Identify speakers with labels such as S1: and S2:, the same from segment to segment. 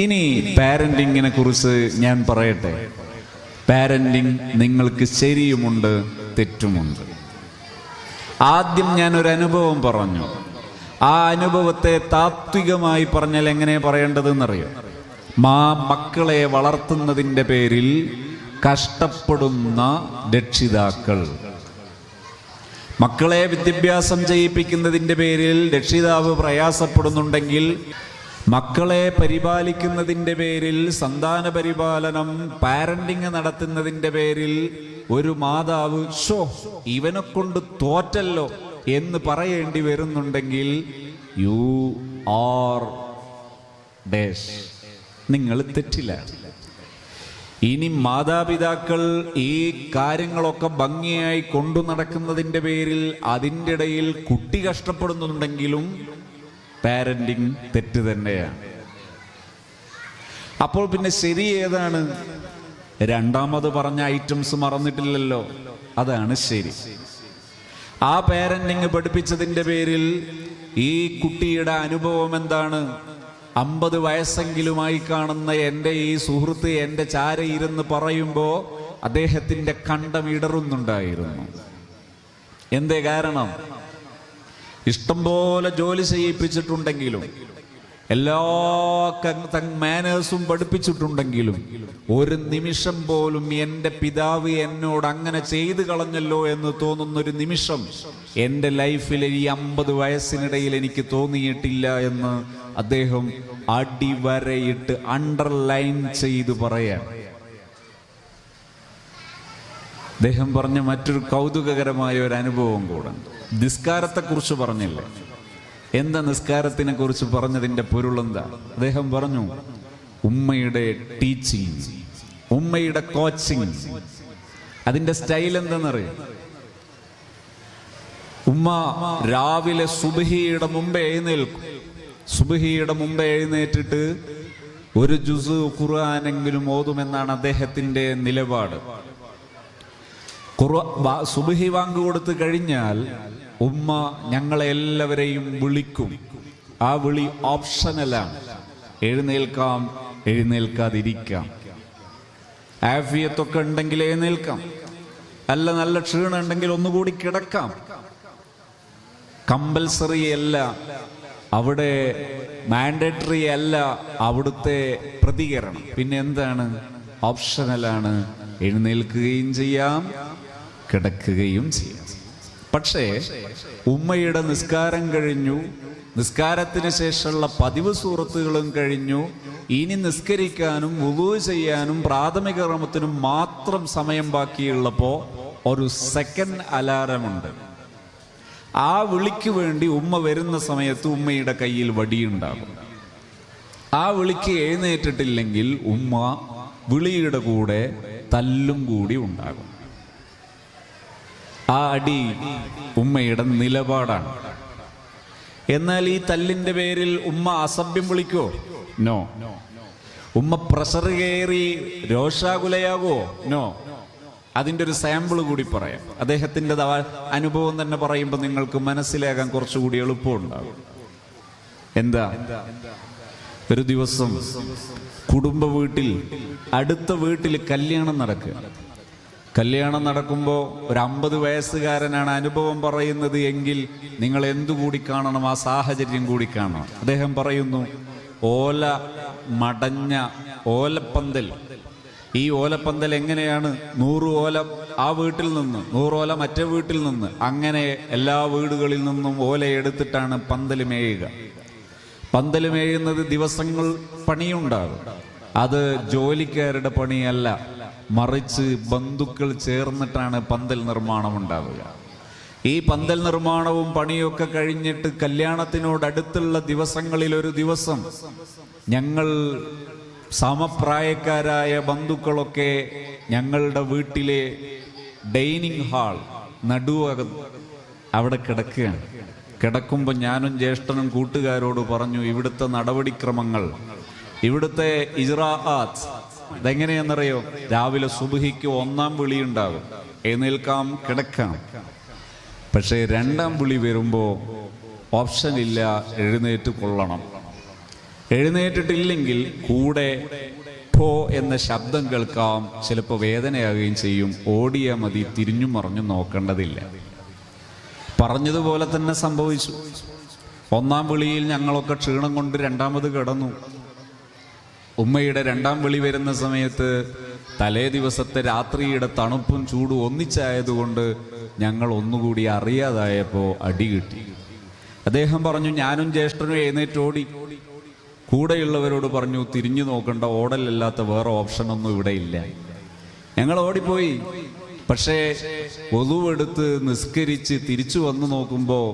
S1: ഇനി പാരന്റിങ്ങിനെ കുറിച്ച് ഞാൻ പറയട്ടെ. പാരന്റിങ് നിങ്ങൾക്ക് ശരിയുമുണ്ട്, തെറ്റുമുണ്ട്. ആദ്യം ഞാനൊരു അനുഭവം പറഞ്ഞു. ആ അനുഭവത്തെ താത്വികമായി പറഞ്ഞാൽ എങ്ങനെ പറയേണ്ടതെന്നറിയോ? മക്കളെ വളർത്തുന്നതിൻ്റെ പേരിൽ കഷ്ടപ്പെടുന്ന രക്ഷിതാക്കൾ, മക്കളെ വിദ്യാഭ്യാസം ചെയ്യിപ്പിക്കുന്നതിൻ്റെ പേരിൽ രക്ഷിതാവ് പ്രയാസപ്പെടുന്നുണ്ടെങ്കിൽ, മക്കളെ പരിപാലിക്കുന്നതിൻ്റെ പേരിൽ, സന്താന പരിപാലനം പാരന്റിങ് നടത്തുന്നതിൻ്റെ പേരിൽ ഒരു മാതാവ് ഇവനെ കൊണ്ട് തോറ്റല്ലോ എന്ന് പറയേണ്ടി വരുന്നുണ്ടെങ്കിൽ യു ആർ ഡാഷ്, നിങ്ങൾ തെറ്റില്ല. ഇനി മാതാപിതാക്കൾ ഈ കാര്യങ്ങളൊക്കെ ഭംഗിയായി കൊണ്ടു നടക്കുന്നതിൻ്റെ പേരിൽ അതിൻ്റെ ഇടയിൽ കുട്ടി കഷ്ടപ്പെടുന്നുണ്ടെങ്കിലും പാരന്റിങ് തെറ്റ് തന്നെയാണ്. അപ്പോൾ പിന്നെ ശരി ഏതാണ്? രണ്ടാമത് പറഞ്ഞ ഐറ്റംസ് മറന്നിട്ടില്ലല്ലോ, അതാണ് ശരി. ആ പാരന്റിങ് പഠിപ്പിച്ചതിൻ്റെ പേരിൽ ഈ കുട്ടിയുടെ അനുഭവം എന്താണ്? 50 വയസ്സെങ്കിലുമായി കാണുന്ന എൻ്റെ ഈ സുഹൃത്ത് എൻ്റെ ചാരയിരുന്ന് പറയുമ്പോൾ അദ്ദേഹത്തിൻ്റെ കണ്ടം ഇടറുന്നുണ്ടായിരുന്നു. എന്തേ കാരണം? ഇഷ്ടംപോലെ ജോലി ചെയ്യിപ്പിച്ചിട്ടുണ്ടെങ്കിലും എല്ലാ മാനേഴ്സും പഠിപ്പിച്ചിട്ടുണ്ടെങ്കിലും ഒരു നിമിഷം പോലും എൻ്റെ പിതാവ് എന്നോട് അങ്ങനെ ചെയ്തു കളഞ്ഞല്ലോ എന്ന് തോന്നുന്നൊരു നിമിഷം എൻ്റെ ലൈഫിൽ ഈ 50 വയസ്സിനിടയിൽ എനിക്ക് തോന്നിയിട്ടില്ല എന്ന് അദ്ദേഹം അടിവരയിട്ട് അണ്ടർലൈൻ ചെയ്തു പറയാൻ. അദ്ദേഹം പറഞ്ഞ മറ്റൊരു കൗതുകകരമായ ഒരു അനുഭവം കൂടെ. നിസ്കാരത്തെക്കുറിച്ച് പറഞ്ഞില്ലേ? എന്താ നിസ്കാരത്തിനെ കുറിച്ച് പറഞ്ഞതിൻ്റെ പൊരുളെന്താ? അദ്ദേഹം പറഞ്ഞു, ഉമ്മയുടെ ടീച്ചിങ്, ഉമ്മയുടെ കോച്ചിങ്. അതിൻ്റെ സ്റ്റൈൽ എന്താണെന്നറിയാം? ഉമ്മ രാവിലെ സുബ്ഹിയുടെ മുമ്പേ എഴുന്നേൽക്കും. സുബ്ഹിയുടെ മുമ്പേ എഴുന്നേറ്റിട്ട് ഒരു ജുസ് ഖുർആനെങ്കിലും ഓതുമെന്നാണ് അദ്ദേഹത്തിൻ്റെ നിലപാട്. സുബ്ഹി വാങ്ക് കൊടുത്തു കഴിഞ്ഞാൽ ഉമ്മ ഞങ്ങളെ എല്ലാവരെയും വിളിക്കും. ആ വിളി ഓപ്ഷനലാണ്. എഴുന്നേൽക്കാം, എഴുന്നേൽക്കാതിരിക്കാം. ആഫിയത്തൊക്കെ ഉണ്ടെങ്കിൽ എഴുന്നേൽക്കാം, അല്ല നല്ല ക്ഷീണം ഉണ്ടെങ്കിൽ ഒന്നുകൂടി കിടക്കാം. കമ്പൽസറി അല്ല, അവിടെ മാൻഡേറ്ററി അല്ല അവിടുത്തെ പ്രതികരണം. പിന്നെ എന്താണ്? ഓപ്ഷനലാണ്. എഴുന്നേൽക്കുകയും ചെയ്യാം, കിടക്കുകയും ചെയ്യാം. പക്ഷേ ഉമ്മയുടെ നിസ്കാരം കഴിഞ്ഞു, നിസ്കാരത്തിന് ശേഷമുള്ള പതിവ് സൂറത്തുകളും കഴിഞ്ഞു. ഇനി നിസ്കരിക്കാനും വുളൂ ചെയ്യാനും പ്രാഥമിക കർമ്മത്തിനും മാത്രം സമയം ബാക്കിയുള്ളപ്പോൾ ഒരു സെക്കൻഡ് അലാറമുണ്ട്. ആ വിളിക്ക് വേണ്ടി ഉമ്മ വരുന്ന സമയത്ത് ഉമ്മയുടെ കയ്യിൽ വടിയുണ്ടാകും. ആ വിളിക്ക് എഴുന്നേറ്റിട്ടില്ലെങ്കിൽ ഉമ്മ വിളിയുടെ കൂടെ തല്ലും കൂടി ഉണ്ടാകും. ആ അടി ഉമ്മയുടെ നിലപാടാണ്. എന്നാൽ ഈ തല്ലിന്റെ പേരിൽ ഉമ്മ അസഭ്യം വിളിക്കോ? നോ. ഉമ്മ പ്രഷർ കയറി രോഷാകുലയാകോ? നോ. അതിൻ്റെ ഒരു സാമ്പിൾ കൂടി പറയാം. അദ്ദേഹത്തിൻ്റെ അനുഭവം തന്നെ പറയുമ്പോൾ നിങ്ങൾക്ക് മനസ്സിലാകാൻ കുറച്ചുകൂടി എളുപ്പമുണ്ടാകും. എന്താ? ഒരു ദിവസം കുടുംബ വീട്ടിൽ, അടുത്ത വീട്ടിൽ കല്യാണം നടക്കുക. കല്യാണം നടക്കുമ്പോൾ ഒരു 50 വയസ്സുകാരനാണ് അനുഭവം പറയുന്നത് എങ്കിൽ നിങ്ങൾ എന്തുകൂടി കാണണം? ആ സാഹചര്യം കൂടി കാണണം. അദ്ദേഹം പറയുന്നു, ഓല മടഞ്ഞ ഓലപ്പന്തൽ. ഈ ഓലപ്പന്തൽ എങ്ങനെയാണ്? 100 ഓല ആ വീട്ടിൽ നിന്ന്, 100 ഓല മറ്റേ വീട്ടിൽ നിന്ന്, അങ്ങനെ എല്ലാ വീടുകളിൽ നിന്നും ഓല എടുത്തിട്ടാണ് പന്തൽ മേയുക. പന്തൽ മേയുന്നത് ദിവസങ്ങൾ പണിയുണ്ടാകും. അത് ജോലിക്കാരുടെ പണിയല്ല, മറിച്ച് ബന്ധുക്കൾ ചേർന്നിട്ടാണ് പന്തൽ നിർമ്മാണം ഉണ്ടാവുക. ഈ പന്തൽ നിർമ്മാണവും പണിയൊക്കെ കഴിഞ്ഞിട്ട് കല്യാണത്തിനോടടുത്തുള്ള ദിവസങ്ങളിൽ ഒരു ദിവസം ഞങ്ങൾ സമപ്രായക്കാരായ ബന്ധുക്കളൊക്കെ ഞങ്ങളുടെ വീട്ടിലെ ഡൈനിങ് ഹാൾ നടുവകം അവിടെ കിടക്കുകയാണ്. കിടക്കുമ്പോൾ ഞാനും ജ്യേഷ്ഠനും കൂട്ടുകാരോട് പറഞ്ഞു, ഇവിടുത്തെ നടപടിക്രമങ്ങൾ, ഇവിടുത്തെ ഇജ്റാഅത്ത് ഇതെങ്ങനെയെന്നറിയോ? രാവിലെ സുബ്ഹിക്ക് 1-ാം വിളി ഉണ്ടാകും, എഴുന്നേൽക്കാം, കിടക്കാം. പക്ഷേ 2-ാം വിളി വരുമ്പോൾ ഓപ്ഷൻ ഇല്ല, എഴുന്നേറ്റ് കൊള്ളണം. എഴുന്നേറ്റിട്ടില്ലെങ്കിൽ കൂടെ പോ എന്ന ശബ്ദം കേൾക്കാം. ചിലപ്പോൾ വേദനയാകുകയും ചെയ്യും. ഓടിയാൽ മതി, തിരിഞ്ഞും മറിഞ്ഞും നോക്കേണ്ടതില്ല. പറഞ്ഞതുപോലെ തന്നെ സംഭവിച്ചു. ഒന്നാം വിളിയിൽ ഞങ്ങളൊക്കെ ക്ഷീണം കൊണ്ട് രണ്ടാമത് കിടന്നു. ഉമ്മയുടെ രണ്ടാം വിളി വരുന്ന സമയത്ത് തലേ ദിവസത്തെ രാത്രിയുടെ തണുപ്പും ചൂടും ഒന്നിച്ചായതുകൊണ്ട് ഞങ്ങൾ ഒന്നുകൂടി അറിയാതായപ്പോൾ അടി കിട്ടി. അദ്ദേഹം പറഞ്ഞു, ഞാനും ജ്യേഷ്ഠനും എഴുന്നേറ്റോടി. കൂടെയുള്ളവരോട് പറഞ്ഞു, തിരിഞ്ഞു നോക്കണ്ട, ഓടലല്ലാത്ത വേറെ ഓപ്ഷനൊന്നും ഇവിടെ ഇല്ല. ഞങ്ങൾ ഓടിപ്പോയി. പക്ഷേ ഒതുവെടുത്ത് നിസ്കരിച്ച് തിരിച്ചു വന്നു നോക്കുമ്പോൾ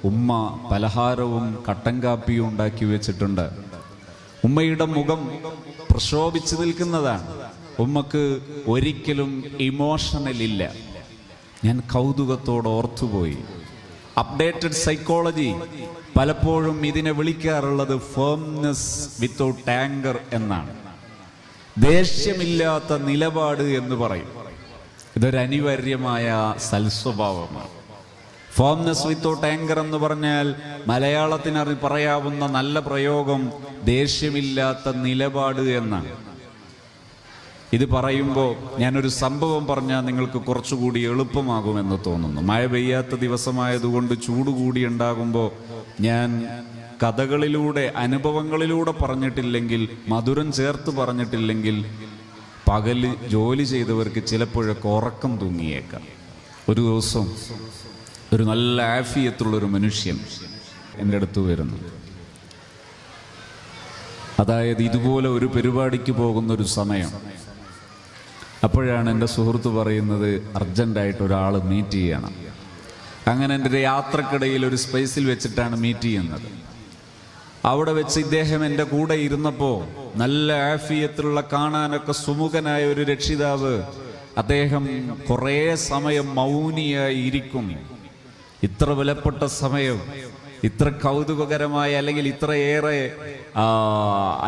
S1: ഉമ്മ പലഹാരവും കട്ടൻ കാപ്പിയും ഉണ്ടാക്കി വെച്ചിട്ടുണ്ട്. ഉമ്മയുടെ മുഖം പ്രക്ഷോഭിച്ചു നിൽക്കുന്നതാണ്. ഉമ്മക്ക് ഒരിക്കലും ഇമോഷണൽ ഇല്ല. ഞാൻ കൗതുകത്തോടെ ഓർത്തുപോയി. അപ്ഡേറ്റഡ് സൈക്കോളജി പലപ്പോഴും ഇതിനെ വിളിക്കാറുള്ളത് ഫേംനെസ് വിത്തൗട്ട് ആങ്കർ എന്നാണ്. ദേഷ്യമില്ലാത്ത നിലപാട് എന്ന് പറയും. ഇതൊരു അനിവാര്യമായ സൽസ്വഭാവമാണ്. ഫേംനെസ് വിത്തൗട്ട് ആങ്കർ എന്ന് പറഞ്ഞാൽ മലയാളത്തിന് പറയാവുന്ന നല്ല പ്രയോഗം ദേഷ്യമില്ലാത്ത നിലപാട് എന്നാണ്. ഇത് പറയുമ്പോൾ ഞാനൊരു സംഭവം പറഞ്ഞാൽ നിങ്ങൾക്ക് കുറച്ചുകൂടി എളുപ്പമാകുമെന്ന് തോന്നുന്നു. മഴ പെയ്യാത്ത ദിവസമായതുകൊണ്ട് ചൂട് കൂടി ഉണ്ടാകുമ്പോൾ ഞാൻ കഥകളിലൂടെ അനുഭവങ്ങളിലൂടെ പറഞ്ഞിട്ടില്ലെങ്കിൽ, മധുരം ചേർത്ത് പറഞ്ഞിട്ടില്ലെങ്കിൽ പകല് ജോലി ചെയ്തവർക്ക് ചിലപ്പോഴൊക്കെ ഉറക്കം തൂങ്ങിയേക്കാം. ഒരു ദിവസം ഒരു നല്ല ആഫിയത്തുള്ളൊരു മനുഷ്യൻ എൻ്റെ അടുത്ത് വരുന്നു. അതായത് ഇതുപോലെ ഒരു പരിപാടിക്ക് പോകുന്നൊരു സമയം. അപ്പോഴാണ് എൻ്റെ സുഹൃത്ത് പറയുന്നത്, അർജൻറ്റായിട്ട് ഒരാൾ മീറ്റ് ചെയ്യണം. അങ്ങനെ എൻ്റെ ഒരു യാത്രക്കിടയിൽ ഒരു സ്പേസിൽ വെച്ചിട്ടാണ് മീറ്റ് ചെയ്യുന്നത്. അവിടെ വെച്ച് ഇദ്ദേഹം എൻ്റെ കൂടെ ഇരുന്നപ്പോൾ നല്ല ആഫിയത്തിലുള്ള, കാണാനൊക്കെ സുമുഖനായ ഒരു രക്ഷിതാവ്, അദ്ദേഹം കുറേ സമയം മൗനിയായി ഇരിക്കും. ഇത്ര വിലപ്പെട്ട സമയം, ഇത്ര കൗതുകകരമായ അല്ലെങ്കിൽ ഇത്രയേറെ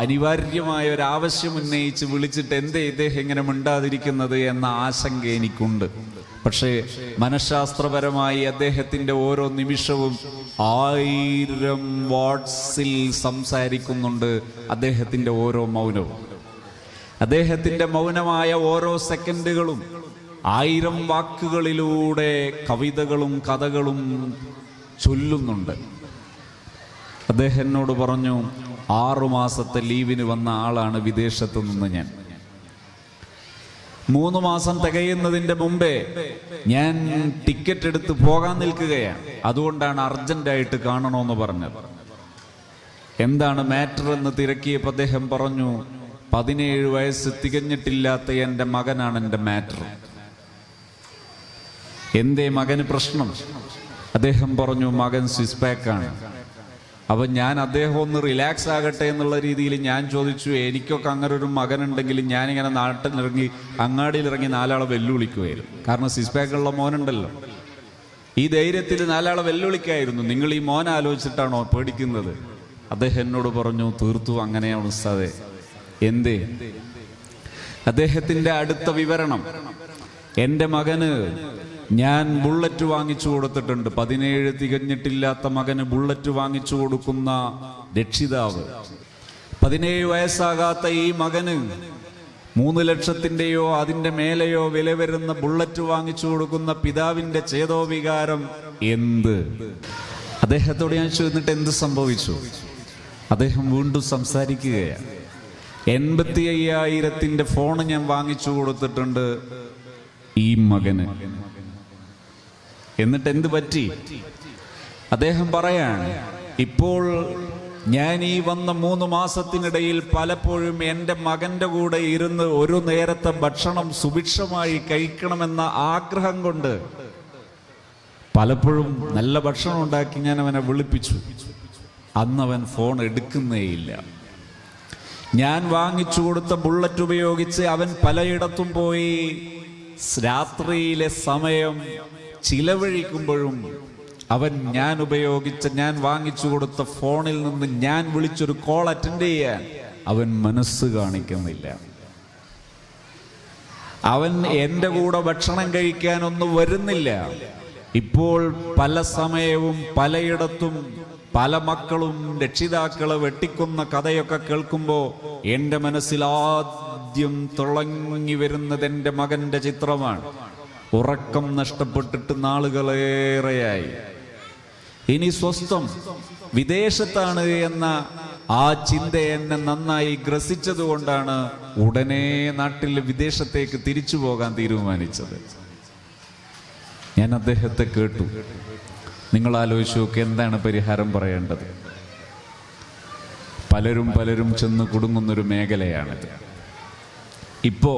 S1: അനിവാര്യമായ ഒരു ആവശ്യം ഉന്നയിച്ച് വിളിച്ചിട്ട് എന്തേ ഇദ്ദേഹം ഇങ്ങനെ മിണ്ടാതിരിക്കുന്നത് എന്ന ആശങ്ക എനിക്കുണ്ട്. പക്ഷേ മനഃശാസ്ത്രപരമായി അദ്ദേഹത്തിൻ്റെ ഓരോ നിമിഷവും 1000 വാട്ട്സിൽ സംസാരിക്കുന്നുണ്ട്. അദ്ദേഹത്തിൻ്റെ ഓരോ മൗനവും, അദ്ദേഹത്തിൻ്റെ മൗനമായ ഓരോ സെക്കൻഡുകളും 1000 വാക്കുകളിലൂടെ കവിതകളും കഥകളും ചൊല്ലുന്നുണ്ട്. അദ്ദേഹം എന്നോട് പറഞ്ഞു, 6 മാസത്തെ ലീവിന് വന്ന ആളാണ് വിദേശത്തു നിന്ന് ഞാൻ. 3 മാസം തികയുന്നതിൻ്റെ മുമ്പേ ഞാൻ ടിക്കറ്റ് എടുത്ത് പോകാൻ നിൽക്കുകയാണ്. അതുകൊണ്ടാണ് അർജന്റായിട്ട് കാണണമെന്ന് പറഞ്ഞത്. എന്താണ് മാറ്റർ എന്ന് തിരക്കിയപ്പോൾ അദ്ദേഹം പറഞ്ഞു, 17 വയസ്സ് തികഞ്ഞിട്ടില്ലാത്ത എൻ്റെ മകനാണ് എൻ്റെ മാറ്റർ. എന്തേ മകന് പ്രശ്നം? അദ്ദേഹം പറഞ്ഞു, മകൻ സ്വിസ് പാക്കാണ്. അപ്പം ഞാൻ അദ്ദേഹം ഒന്ന് റിലാക്സ് ആകട്ടെ എന്നുള്ള രീതിയിൽ ഞാൻ ചോദിച്ചു, എനിക്കൊക്കെ അങ്ങനെ ഒരു മകനുണ്ടെങ്കിൽ ഞാനിങ്ങനെ നാട്ടിലിറങ്ങി അങ്ങാടിയിലിറങ്ങി 4 ആളെ വെല്ലുവിളിക്കുമായിരുന്നു. കാരണം സ്വിസ് പാക്കുള്ള മോനുണ്ടല്ലോ. ഈ ധൈര്യത്തിൽ 4 ആളെ വെല്ലുവിളിക്കായിരുന്നു. നിങ്ങൾ ഈ മോൻ ആലോചിച്ചിട്ടാണോ പേടിക്കുന്നത്? അദ്ദേഹം എന്നോട് പറഞ്ഞു, തീർത്തു അങ്ങനെയാണ് ഉസ്താദേ. എന്തേ? അദ്ദേഹത്തിൻ്റെ അടുത്ത വിവരണം, എൻ്റെ മകന് ഞാൻ ബുള്ളറ്റ് വാങ്ങിച്ചു കൊടുത്തിട്ടുണ്ട്. 17 തികഞ്ഞിട്ടില്ലാത്ത മകന് ബുള്ളറ്റ് വാങ്ങിച്ചു കൊടുക്കുന്ന രക്ഷിതാവ്. 17 വയസ്സാകാത്ത ഈ മകന് 3 ലക്ഷത്തിൻ്റെയോ അതിൻ്റെ മേലെയോ വില വരുന്ന ബുള്ളറ്റ് വാങ്ങിച്ചു കൊടുക്കുന്ന പിതാവിൻ്റെ ചേതോവികാരം എന്ത്? അദ്ദേഹത്തോട് ഞാൻ ചോദിച്ചിട്ട് എന്ത് സംഭവിച്ചു? അദ്ദേഹം വീണ്ടും സംസാരിക്കുകയാണ്. 85,000-ൻ്റെ ഫോൺ ഞാൻ വാങ്ങിച്ചു കൊടുത്തിട്ടുണ്ട് ഈ മകന്. എന്നിട്ട് എന്ത് പറ്റി? അദ്ദേഹം പറയാണ്, ഇപ്പോൾ ഞാൻ ഈ വന്ന 3 മാസത്തിനിടയിൽ പലപ്പോഴും എൻ്റെ മകൻ്റെ കൂടെ ഇരുന്ന് ഒരു നേരത്തെ ഭക്ഷണം സുഭിക്ഷമായി കഴിക്കണമെന്ന ആഗ്രഹം കൊണ്ട് പലപ്പോഴും നല്ല ഭക്ഷണം ഉണ്ടാക്കി ഞാൻ അവനെ വിളിപ്പിച്ചു. അന്നവൻ ഫോൺ എടുക്കുന്നേയില്ല. ഞാൻ വാങ്ങിച്ചു കൊടുത്ത ബുള്ളറ്റ് ഉപയോഗിച്ച് അവൻ പലയിടത്തും പോയി രാത്രിയിലെ സമയം ചിലവഴിക്കുമ്പോഴും അവൻ ഞാൻ വാങ്ങിച്ചു കൊടുത്ത ഫോണിൽ നിന്ന് ഞാൻ വിളിച്ചൊരു കോൾ അറ്റൻഡ് ചെയ്യാൻ അവൻ മനസ്സ് കാണിക്കുന്നില്ല. അവൻ എൻ്റെ കൂടെ ഭക്ഷണം കഴിക്കാനൊന്നും വരുന്നില്ല. ഇപ്പോൾ പല സമയവും പലയിടത്തും പല മക്കളും രക്ഷിതാക്കളെ വെട്ടിക്കൊന്ന കഥയൊക്കെ കേൾക്കുമ്പോൾ എൻ്റെ മനസ്സിൽ ആദ്യം തിളങ്ങി വരുന്നത് എൻ്റെ മകന്റെ ചിത്രമാണ്. ഉറക്കം നഷ്ടപ്പെട്ടിട്ട് നാളുകളേറെയായി. ഇനി സ്വസ്ഥം വിദേശത്താണ് എന്ന ആ ചിന്ത എന്നെ നന്നായി ഗ്രസിച്ചത് കൊണ്ടാണ് ഉടനെ നാട്ടിൽ വിദേശത്തേക്ക് തിരിച്ചു പോകാൻ തീരുമാനിച്ചത്. ഞാൻ അദ്ദേഹത്തെ കേട്ടു. നിങ്ങൾ ആലോചിച്ചു നോക്ക്, എന്താണ് പരിഹാരം പറയേണ്ടത്? പലരും ചെന്ന് കുടുങ്ങുന്നൊരു മേഖലയാണിത്. ഇപ്പോ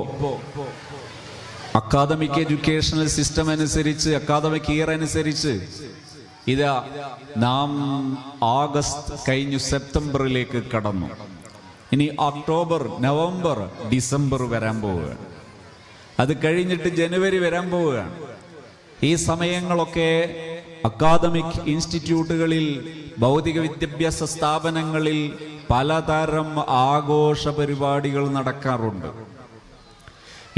S1: അക്കാദമിക് എഡ്യൂക്കേഷണൽ സിസ്റ്റം അനുസരിച്ച്, അക്കാദമിക് ഇയർ അനുസരിച്ച് ഇതാ നാം ആഗസ്റ്റ് കഴിഞ്ഞു സെപ്റ്റംബറിലേക്ക് കടന്നു. ഇനി ഒക്ടോബർ, നവംബർ, ഡിസംബർ വരാൻ പോവുകയാണ്. അത് കഴിഞ്ഞിട്ട് ജനുവരി വരാൻ പോവുകയാണ്. ഈ സമയങ്ങളൊക്കെ അക്കാദമിക് ഇൻസ്റ്റിറ്റ്യൂട്ടുകളിൽ, ഭൗതിക വിദ്യാഭ്യാസ സ്ഥാപനങ്ങളിൽ പലതരം ആഘോഷ പരിപാടികൾ നടക്കാറുണ്ട്.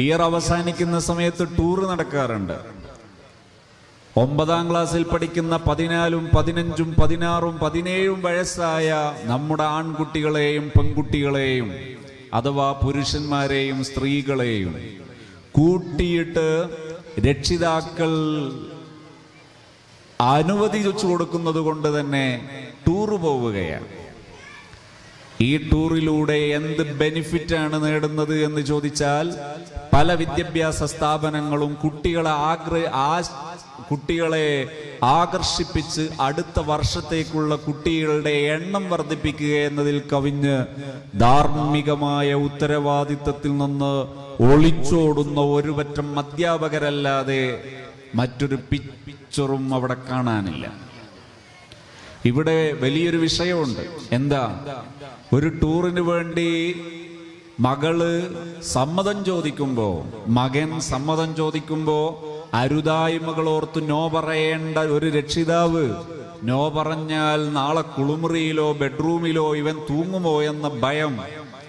S1: ഇയർ അവസാനിക്കുന്ന സമയത്ത് ടൂർ നടക്കാറുണ്ട്. 9ാം ക്ലാസ്സിൽ പഠിക്കുന്ന 14, 15, 16, 17 വയസ്സായ നമ്മുടെ ആൺകുട്ടികളെയും പെൺകുട്ടികളെയും അഥവാ പുരുഷന്മാരെയും സ്ത്രീകളെയും കൂട്ടിയിട്ട് രക്ഷിതാക്കൾ അനുവദിച്ചു കൊടുക്കുന്നത് കൊണ്ട് തന്നെ ടൂറ് പോവുകയാണ്. ഈ ടൂറിലൂടെ എന്ത് ബെനിഫിറ്റാണ് നേടുന്നത് എന്ന് ചോദിച്ചാൽ, പല വിദ്യാഭ്യാസ സ്ഥാപനങ്ങളും കുട്ടികളെ ആകർഷിപ്പിച്ച് അടുത്ത വർഷത്തേക്കുള്ള കുട്ടികളുടെ എണ്ണം വർദ്ധിപ്പിക്കുക എന്നതിൽ കവിഞ്ഞ് ധാർമ്മികമായ ഉത്തരവാദിത്തത്തിൽ നിന്ന് ഒളിച്ചോടുന്ന ഒരുപറ്റം അധ്യാപകരല്ലാതെ മറ്റൊരു പിക്ചറും അവിടെ കാണാനില്ല. ഇവിടെ വലിയൊരു വിഷയമുണ്ട്. എന്താ? ഒരു ടൂറിന് വേണ്ടി മകള് സമ്മതം ചോദിക്കുമ്പോ, മകൻ സമ്മതം ചോദിക്കുമ്പോ അരുതായ്മകൾ ഓർത്ത് നോ പറയേണ്ട ഒരു രക്ഷിതാവ് നോ പറഞ്ഞാൽ നാളെ കുളിമുറിയിലോ ബെഡ്റൂമിലോ ഇവൻ തൂങ്ങുമോ എന്ന ഭയം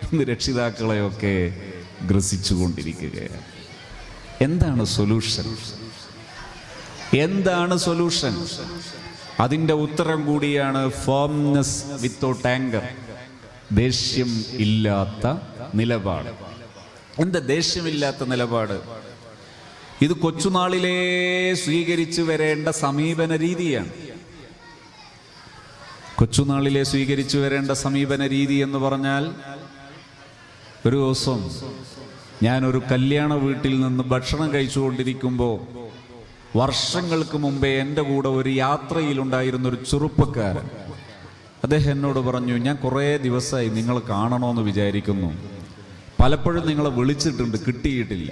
S1: ഇന്ന് രക്ഷിതാക്കളെയൊക്കെ ഗ്രസിച്ചുകൊണ്ടിരിക്കുകയാണ്. എന്താണ് സൊല്യൂഷൻ? എന്താണ് സൊല്യൂഷൻ? അതിന്റെ ഉത്തരം കൂടിയാണ് ഫേംനെസ് വിത്തൗട്ട് ആങ്കർ, ദേഷ്യം ഇല്ലാത്ത നിലപാട്. എന്താ ദേഷ്യമില്ലാത്ത നിലപാട്? ഇത് കൊച്ചുനാളിലേ സ്വീകരിച്ചു വരേണ്ട സമീപന രീതിയാണ്. കൊച്ചുനാളിലെ സ്വീകരിച്ചു വരേണ്ട സമീപന രീതി എന്ന് പറഞ്ഞാൽ, ഒരു ദിവസം ഞാനൊരു കല്യാണ വീട്ടിൽ നിന്ന് ഭക്ഷണം കഴിച്ചുകൊണ്ടിരിക്കുമ്പോൾ വർഷങ്ങൾക്ക് മുമ്പേ എൻ്റെ കൂടെ ഒരു യാത്രയിലുണ്ടായിരുന്ന ഒരു ചെറുപ്പക്കാരൻ, അദ്ദേഹം എന്നോട് പറഞ്ഞു, ഞാൻ കുറേ ദിവസമായി നിങ്ങൾ കാണണമെന്ന് വിചാരിക്കുന്നു, പലപ്പോഴും നിങ്ങളെ വിളിച്ചിട്ടുണ്ട്, കിട്ടിയിട്ടില്ല,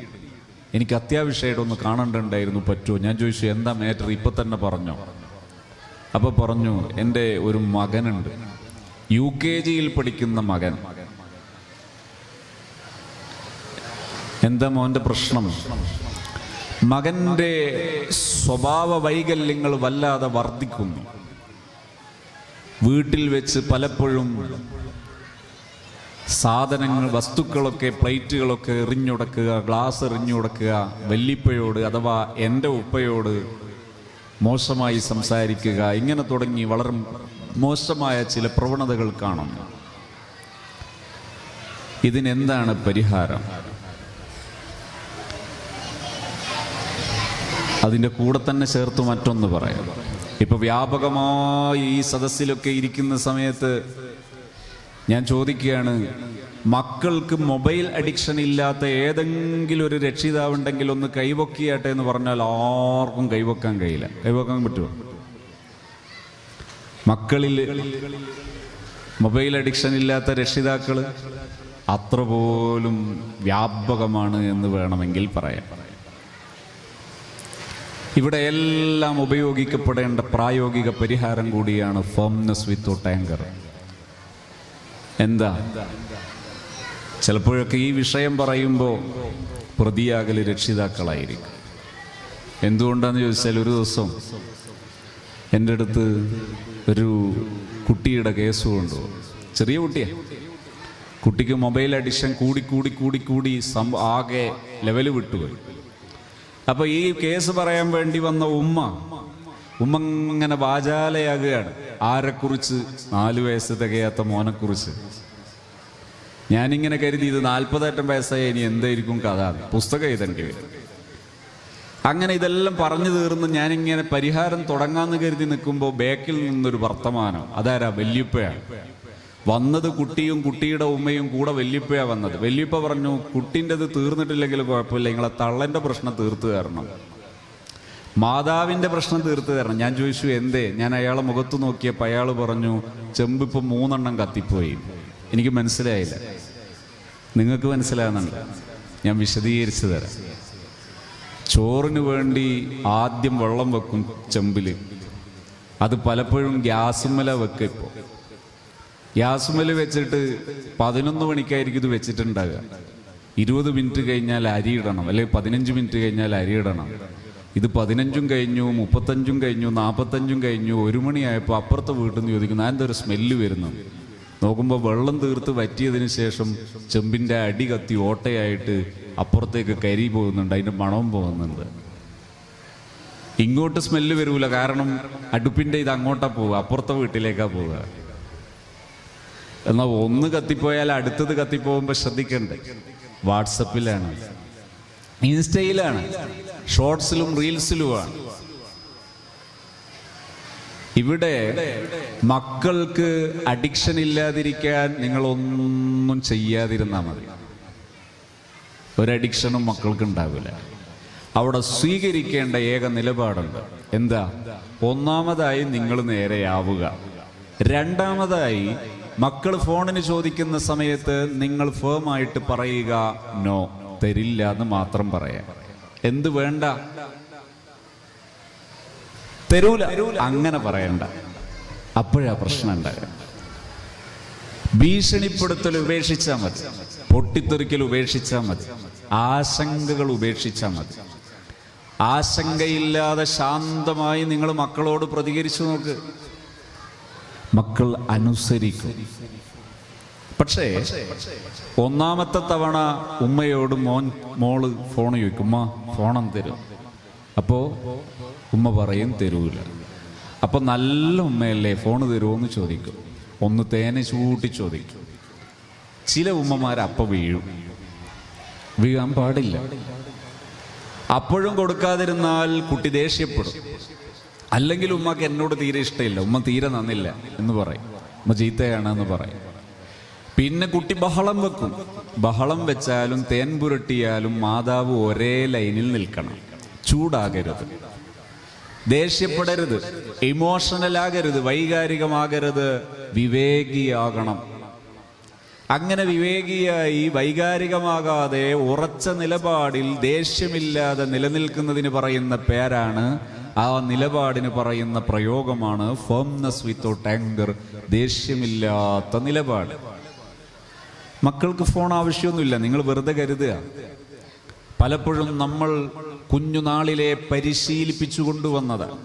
S1: എനിക്ക് അത്യാവശ്യമായിട്ടൊന്ന് കാണേണ്ടതുണ്ടായിരുന്നു, പറ്റുമോ? ഞാൻ ചോദിച്ചു, എന്താ മാറ്റർ, ഇപ്പം തന്നെ പറഞ്ഞോ? അപ്പോൾ പറഞ്ഞു, എൻ്റെ ഒരു മകനുണ്ട്, UKG പഠിക്കുന്ന മകൻ. എന്താ മോൻ്റെ പ്രശ്നം? മകന്റെ സ്വഭാവ വൈകല്യങ്ങൾ വല്ലാതെ വർദ്ധിക്കുന്നു. വീട്ടിൽ വെച്ച് പലപ്പോഴും സാധനങ്ങൾ, വസ്തുക്കളൊക്കെ, പ്ലേറ്റുകളൊക്കെ എറിഞ്ഞുടക്കുക, ഗ്ലാസ് എറിഞ്ഞുടക്കുക, വല്ലിപ്പയോട് അഥവാ എൻ്റെ ഉപ്പയോട് മോശമായി സംസാരിക്കുക, ഇങ്ങനെ തുടങ്ങി വളരെ മോശമായ ചില പ്രവണതകൾ കാണുന്നു. ഇതിനെന്താണ് പരിഹാരം? അതിൻ്റെ കൂടെ തന്നെ ചേർത്ത് മറ്റൊന്ന് പറയാം. ഇപ്പൊ വ്യാപകമായി ഈ സദസ്സിലൊക്കെ ഇരിക്കുന്ന സമയത്ത് ഞാൻ ചോദിക്കുകയാണ്, മക്കൾക്ക് മൊബൈൽ അഡിക്ഷൻ ഇല്ലാത്ത ഏതെങ്കിലും ഒരു രക്ഷിതാവുണ്ടെങ്കിൽ ഒന്ന് കൈവക്കിയാട്ടെ എന്ന് പറഞ്ഞാൽ ആർക്കും കൈവക്കാൻ കഴിയില്ല. കൈവക്കാൻ പറ്റുമോ? മക്കളിൽ മൊബൈൽ അഡിക്ഷൻ ഇല്ലാത്ത രക്ഷിതാക്കൾ അത്ര പോലും വ്യാപകമാണ് എന്ന് വേണമെങ്കിൽ പറയാം. ഇവിടെ എല്ലാം ഉപയോഗിക്കപ്പെടേണ്ട പ്രായോഗിക പരിഹാരം കൂടിയാണ് ഫേംനെസ് വിത്തൗട്ട് ആങ്കർ. എന്താ? ചിലപ്പോഴൊക്കെ ഈ വിഷയം പറയുമ്പോൾ പ്രതിയാകല് രക്ഷിതാക്കളായിരിക്കും. എന്തുകൊണ്ടാന്ന് ചോദിച്ചാൽ, ഒരു ദിവസം എൻ്റെ അടുത്ത് ഒരു കുട്ടിയുടെ കേസ് കൊണ്ടുപോകും. ചെറിയ കുട്ടിയാണ്. കുട്ടിക്ക് മൊബൈൽ അഡിക്ഷൻ കൂടി ആകെ ലെവല് വിട്ടുപോയി. അപ്പൊ ഈ കേസ് പറയാൻ വേണ്ടി വന്ന ഉമ്മ ഉമ്മ ഇങ്ങനെ വാചാലയാകുകയാണ്. ആരെക്കുറിച്ച്? 4 വയസ്സ് തികയാത്ത മോനെക്കുറിച്ച്. ഞാനിങ്ങനെ കരുതി ഇത് 40 വയസ്സായി ഇനി എന്തായിരിക്കും കഥ, പുസ്തകം എഴുതേണ്ടി വരും. അങ്ങനെ ഇതെല്ലാം പറഞ്ഞു തീർന്ന് ഞാനിങ്ങനെ പരിഹാരം തുടങ്ങാന്ന് കരുതി നിൽക്കുമ്പോൾ ബാക്കിൽ നിന്നൊരു വർത്തമാനം. അതാരാ? വല്യപ്പയാണ് വന്നത്. കുട്ടിയും കുട്ടിയുടെ ഉമ്മയും കൂടെ വല്യപ്പയാ വന്നത്. വല്യപ്പ പറഞ്ഞു, കുട്ടിൻ്റെത് തീർന്നിട്ടില്ലെങ്കിൽ കുഴപ്പമില്ല, നിങ്ങളെ തള്ളൻ്റെ പ്രശ്നം തീർത്തു തരണം, മാതാവിൻ്റെ പ്രശ്നം തീർത്തു തരണം. ഞാൻ ചോദിച്ചു എന്തേ? ഞാൻ അയാളെ മുഖത്ത് നോക്കിയപ്പോൾ അയാൾ പറഞ്ഞു, ചെമ്പ് ഇപ്പം 3 എണ്ണം കത്തിപ്പോയി. എനിക്ക് മനസ്സിലായില്ല. നിങ്ങൾക്ക് മനസ്സിലാകുന്നുണ്ട്? ഞാൻ വിശദീകരിച്ചു തരാം. ചോറിന് വേണ്ടി ആദ്യം വെള്ളം വെക്കും ചെമ്പിൽ. അത് പലപ്പോഴും ഗ്യാസുമ്മല വെക്കുക. ഇപ്പോൾ ഗ്യാസുമ്മൽ വെച്ചിട്ട് 11 മണിക്കായിരിക്കും ഇത് വെച്ചിട്ടുണ്ടാകുക. 20 മിനിറ്റ് കഴിഞ്ഞാൽ അരി ഇടണം, അല്ലെങ്കിൽ 15 മിനിറ്റ് കഴിഞ്ഞാൽ അരി ഇടണം. ഇത് 15 കഴിഞ്ഞു, 35 കഴിഞ്ഞു, 45 കഴിഞ്ഞു. 1 മണിയായപ്പോൾ അപ്പുറത്തെ വീട്ടിൽ നിന്ന് ചോദിക്കുന്നു, എന്തൊരു സ്മെല്ല് വരുന്നു. നോക്കുമ്പോൾ വെള്ളം തീർത്ത് വറ്റിയതിന് ശേഷം ചെമ്പിൻ്റെ അടി കത്തി ഓട്ടയായിട്ട് അപ്പുറത്തേക്ക് കരി പോകുന്നുണ്ട്, അതിൻ്റെ മണവും പോകുന്നുണ്ട്. ഇങ്ങോട്ട് സ്മെല്ല് വരൂല, കാരണം അടുപ്പിൻ്റെ ഇത് അങ്ങോട്ടാ പോവുക, അപ്പുറത്തെ വീട്ടിലേക്കാ പോവുക. എന്നാൽ ഒന്ന് കത്തിപ്പോയാൽ അടുത്തത് കത്തിപ്പോകുമ്പോൾ ശ്രദ്ധിക്കണ്ടേ? വാട്സപ്പിലാണ്, ഇൻസ്റ്റയിലാണ്, ഷോർട്സിലും റീൽസിലുമാണ്. ഇവിടെ മക്കൾക്ക് അഡിക്ഷൻ ഇല്ലാതിരിക്കാൻ നിങ്ങളൊന്നും ചെയ്യാതിരുന്നാൽ മതി. ഒരഡിക്ഷനും മക്കൾക്ക് ഉണ്ടാവില്ല. അവിടെ സ്വീകരിക്കേണ്ട ഏക നിലപാടുണ്ട്. എന്താ? ഒന്നാമതായി നിങ്ങൾ നേരെയാവുക. രണ്ടാമതായി മക്കൾ ഫോണിന് ചോദിക്കുന്ന സമയത്ത് നിങ്ങൾ ഫേമായിട്ട് പറയുക, നോ, തരില്ല എന്ന് മാത്രം പറയാം. എന്ത് വേണ്ട? തരൂല, അങ്ങനെ പറയണ്ട. അപ്പോഴാ പ്രശ്നം ഉണ്ടാകുക. ഭീഷണിപ്പെടുത്തൽ ഉപേക്ഷിച്ചാൽ മതി, പൊട്ടിത്തെറിക്കൽ ഉപേക്ഷിച്ചാൽ മതി, ആശങ്കകൾ ഉപേക്ഷിച്ചാൽ മതി. ആശങ്കയില്ലാതെ ശാന്തമായി നിങ്ങൾ മക്കളോട് പ്രതികരിച്ചു നോക്ക്. മക്കൾ അനുസരിക്കും. പക്ഷേ ഒന്നാമത്തെ തവണ ഉമ്മയോട് മോള് ഫോൺ ചോദിക്കും, ഉമ്മ ഫോണം തരും. അപ്പോൾ ഉമ്മ പറയും തരൂല. അപ്പം നല്ല ഉമ്മയല്ലേ, ഫോണ് തരുമോ എന്ന് ചോദിക്കും. ഒന്ന് തേനെ ചൂട്ടി ചോദിക്കും. ചില ഉമ്മമാർ അപ്പം വീഴാൻ പാടില്ല. അപ്പോഴും കൊടുക്കാതിരുന്നാൽ കുട്ടി ദേഷ്യപ്പെടും. അല്ലെങ്കിൽ ഉമ്മക്ക് എന്നോട് തീരെ ഇഷ്ടമില്ല, ഉമ്മ തീരെ നന്നില്ല എന്ന് പറയും, ഉമ്മ ചീത്തയാണെന്ന് പറയും. പിന്നെ കുട്ടി ബഹളം വെക്കും. ബഹളം വെച്ചാലും തേൻ പുരട്ടിയാലും മാതാവ് ഒരേ ലൈനിൽ നിൽക്കണം. ചൂടാകരുത്, ദേഷ്യപ്പെടരുത്, ഇമോഷണൽ ആകരുത്, വൈകാരികമാകരുത്, വിവേകിയാകണം. അങ്ങനെ വിവേകിയായി വൈകാരികമാകാതെ ഉറച്ച നിലപാടിൽ ദേഷ്യമില്ലാതെ നിലനിൽക്കുന്നതിന് പറയുന്ന പേരാണ്, ആ നിലപാടിന് പറയുന്ന പ്രയോഗമാണ് ഫേംനെസ് വിത്തൗട്ട് ആങ്കർ, ദേഷ്യമില്ലാത്ത നിലപാട്. മക്കൾക്ക് ഫോൺ ആവശ്യമൊന്നുമില്ല, നിങ്ങൾ വെറുതെ കരുതുക. പലപ്പോഴും നമ്മൾ കുഞ്ഞുനാളിലെ പരിശീലിപ്പിച്ചു കൊണ്ടുവന്നതാണ്.